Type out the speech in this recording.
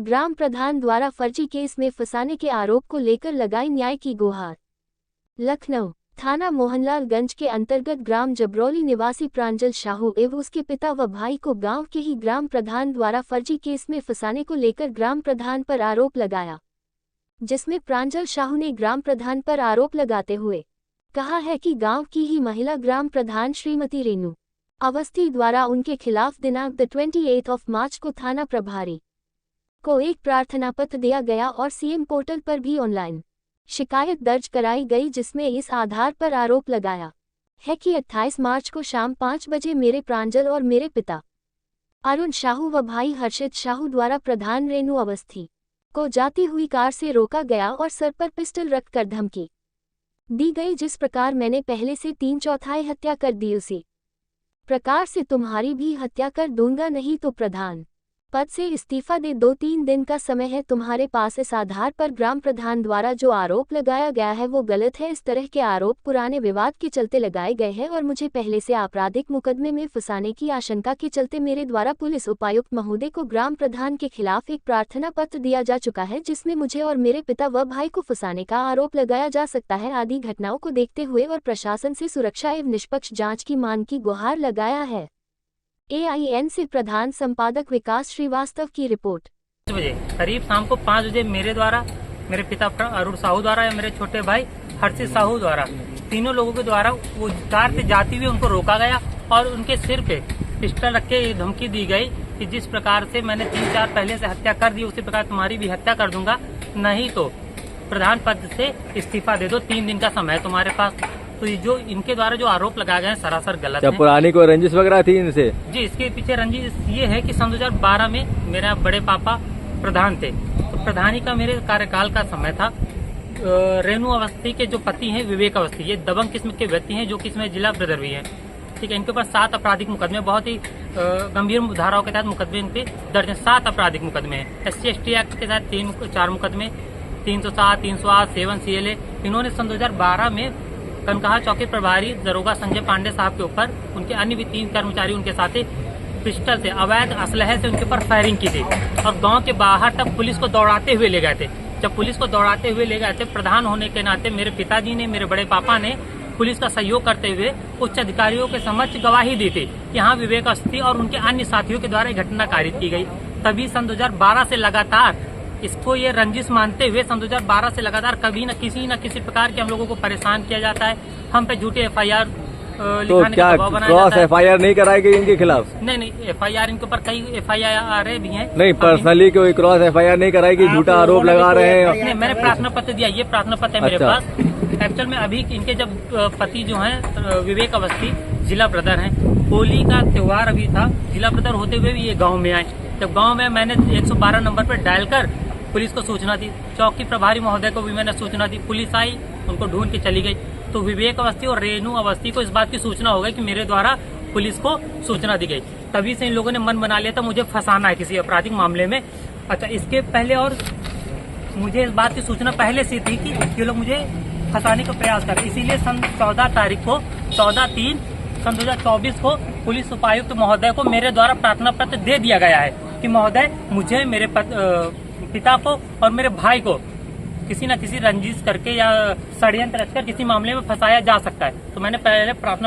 ग्राम प्रधान द्वारा फर्जी केस में फंसाने के आरोप को लेकर लगाई न्याय की गुहार। लखनऊ थाना मोहनलालगंज के अंतर्गत ग्राम जबरौली निवासी प्रांजल साहू एवं उसके पिता व भाई को गांव के ही ग्राम प्रधान द्वारा फर्जी केस में फंसाने को लेकर ग्राम प्रधान पर आरोप लगाया, जिसमें प्रांजल साहू ने ग्राम प्रधान पर आरोप लगाते हुए कहा है कि गांव की ही महिला ग्राम प्रधान श्रीमती रेणु अवस्थी द्वारा उनके खिलाफ दिनांक 28 मार्च को थाना प्रभारी को एक प्रार्थना पत्र दिया गया और सीएम पोर्टल पर भी ऑनलाइन शिकायत दर्ज कराई गई, जिसमें इस आधार पर आरोप लगाया है कि 28 मार्च को शाम 5 बजे मेरे प्रांजल और मेरे पिता अरुण साहू व भाई हर्षित साहू द्वारा प्रधान रेणु अवस्थी को जाती हुई कार से रोका गया और सर पर पिस्टल रखकर धमकी दी गई, जिस प्रकार मैंने पहले से 3/4 हत्या कर दी उसी प्रकार से तुम्हारी भी हत्या कर दूंगा, नहीं तो प्रधान पद से इस्तीफा दे। 2-3 दिन का समय है तुम्हारे पास। इस आधार पर ग्राम प्रधान द्वारा जो आरोप लगाया गया है वो गलत है। इस तरह के आरोप पुराने विवाद के चलते लगाए गए हैं और मुझे पहले से आपराधिक मुकदमे में फंसाने की आशंका के चलते मेरे द्वारा पुलिस उपायुक्त महोदय को ग्राम प्रधान के खिलाफ एक प्रार्थना पत्र दिया जा चुका है, जिसमें मुझे और मेरे पिता व भाई को फंसाने का आरोप लगाया जा सकता है। आदि घटनाओं को देखते हुए और प्रशासन से सुरक्षा एवं निष्पक्ष जाँच की मांग की गुहार लगाया है। AIN से प्रधान संपादक विकास श्रीवास्तव की रिपोर्ट। 5 बजे करीब शाम को 5 बजे मेरे द्वारा, मेरे पिता अरुण साहू द्वारा या मेरे छोटे भाई हर्षित साहू द्वारा, तीनों लोगों के द्वारा वो कार से जाती हुई उनको रोका गया और उनके सिर पे पिस्टल रख के धमकी दी गई कि जिस प्रकार से मैंने 3-4 पहले से हत्या कर दी उसी प्रकार तुम्हारी भी हत्या कर दूंगा, नहीं तो प्रधान पद से इस्तीफा दे दो, 3 दिन का समय है तुम्हारे पास। तो ये जो इनके द्वारा जो आरोप लगाए गए हैं सरासर गलत है। पुरानी कोई रंजिश वगैरह थी इनसे? जी, इसके पीछे रंजिश ये है कि सन 2012 में मेरा बड़े पापा प्रधान थे, तो प्रधानी का मेरे कार्यकाल का समय था। रेणु अवस्थी के जो पति हैं विवेक अवस्थी, ये दबंग किस्म के व्यक्ति हैं जो कि इसमें जिला ब्रदर भी हैं। ठीक है, इनके ऊपर 7 आपराधिक मुकदमे, बहुत ही गंभीर धाराओं के तहत मुकदमे इन पे दर्ज है। 7 आपराधिक मुकदमे हैं। SC/ST एक्ट के तहत 4 मुकदमे, 307, 308, 7 CLA। इन्होंने सन 2012 में कनकहा चौकी प्रभारी दरोगा संजय पांडे साहब के ऊपर, उनके अन्य भी 3 कर्मचारी उनके साथ पिस्टल से, अवैध असलहे से उनके ऊपर फायरिंग की थी और गांव के बाहर तक पुलिस को दौड़ाते हुए ले गए थे। जब पुलिस को दौड़ाते हुए ले गए थे, प्रधान होने के नाते मेरे पिताजी ने, मेरे बड़े पापा ने पुलिस का सहयोग करते हुए उच्च अधिकारियों के समक्ष गवाही दी थी। यहाँ विवेक अवस्थी और उनके अन्य साथियों के द्वारा घटना कारित की गई। तभी सन 2012 से लगातार इसको ये रंजिश मानते हुए सन 2012 से लगातार कभी न किसी प्रकार के हम लोगों को परेशान किया जाता है। हम पे झूठे FIR लिखाने का दबाव बनाया जाता है। FIR नहीं कराई गई इनके खिलाफ? नहीं, FIR इनके ऊपर कई FIR भी हैं। नहीं, पर्सनली कोई क्रॉस FIR नहीं कराई गई, झूठा आरोप लगा रहे हैं। मैंने प्रार्थना पत्र दिया, ये प्रार्थना पत्र है मेरे पास। एक्चुअल में अभी इनके जब पति जो है विवेक अवस्थी जिला ब्रदर हैं, होली का त्योहार अभी था, जिला ब्रदर होते हुए भी ये गाँव में आए। जब गाँव में मैंने 112 नंबर पर डायल कर पुलिस को सूचना दी, चौकी प्रभारी महोदय को भी मैंने सूचना दी, पुलिस आई, उनको ढूंढ के चली गई। तो विवेक अवस्थी और रेणु अवस्थी को इस बात की सूचना हो गई कि मेरे द्वारा पुलिस को सूचना दी गई। तभी से इन लोगों ने मन बना लिया था मुझे फंसाना है किसी आपराधिक मामले में। अच्छा, इसके पहले और मुझे इस बात की सूचना पहले से थी कि ये लोग मुझे फंसाने का प्रयास कर रहे, इसीलिए सन 14 तारीख को 14/3 सन 2024 को पुलिस उपायुक्त महोदय को मेरे द्वारा प्रार्थना पत्र दे दिया गया है कि महोदय मुझे, मेरे पिता को और मेरे भाई को किसी न किसी रंजिश करके या षड्यंत्र रचकर किसी मामले में फंसाया जा सकता है। तो मैंने पहले प्रार्थना